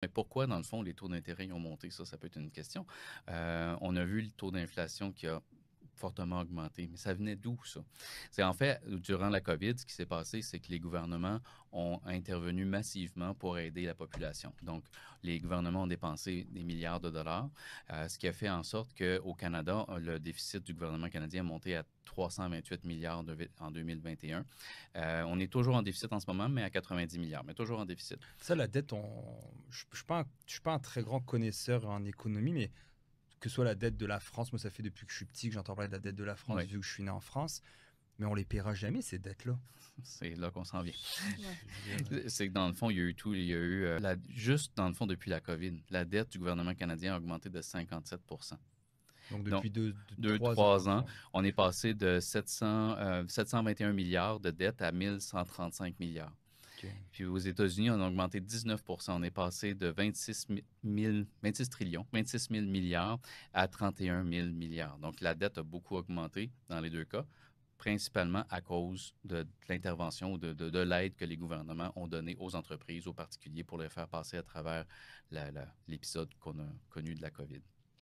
Mais pourquoi, dans le fond, les taux d'intérêt ont monté? Ça peut être une question. On a vu le taux d'inflation qui a fortement augmenté. Mais ça venait d'où, ça? C'est en fait, durant la COVID, ce qui s'est passé, c'est que les gouvernements ont intervenu massivement pour aider la population. Donc, les gouvernements ont dépensé des milliards de dollars, ce qui a fait en sorte qu'au Canada, le déficit du gouvernement canadien a monté à 328 milliards en 2021. On est toujours en déficit en ce moment, mais à 90 milliards, mais toujours en déficit. Ça, la dette, je ne suis pas je suis pas un très grand connaisseur en économie, mais que ce soit la dette de la France, moi, ça fait depuis que je suis petit que j'entends parler de la dette de la France, Oui, vu que je suis né en France, mais on les paiera jamais, ces dettes-là. c'est là qu'on s'en vient. Ouais. Je veux dire, C'est que dans le fond, il y a eu tout. Il y a eu, juste dans le fond, depuis la COVID, la dette du gouvernement canadien a augmenté de 57. donc Donc, depuis deux, 3 ans, trois ans, quoi. on est passé de 721 milliards de dettes à 1135 milliards. Ok. Puis aux États-Unis, on a augmenté 19. On est passé de 26 trillions, 26 000 milliards à 31 000 milliards. Donc, la dette a beaucoup augmenté dans les deux cas, principalement à cause de l'intervention ou de l'aide que les gouvernements ont donnée aux entreprises, aux particuliers, pour les faire passer à travers l'épisode qu'on a connu de la COVID.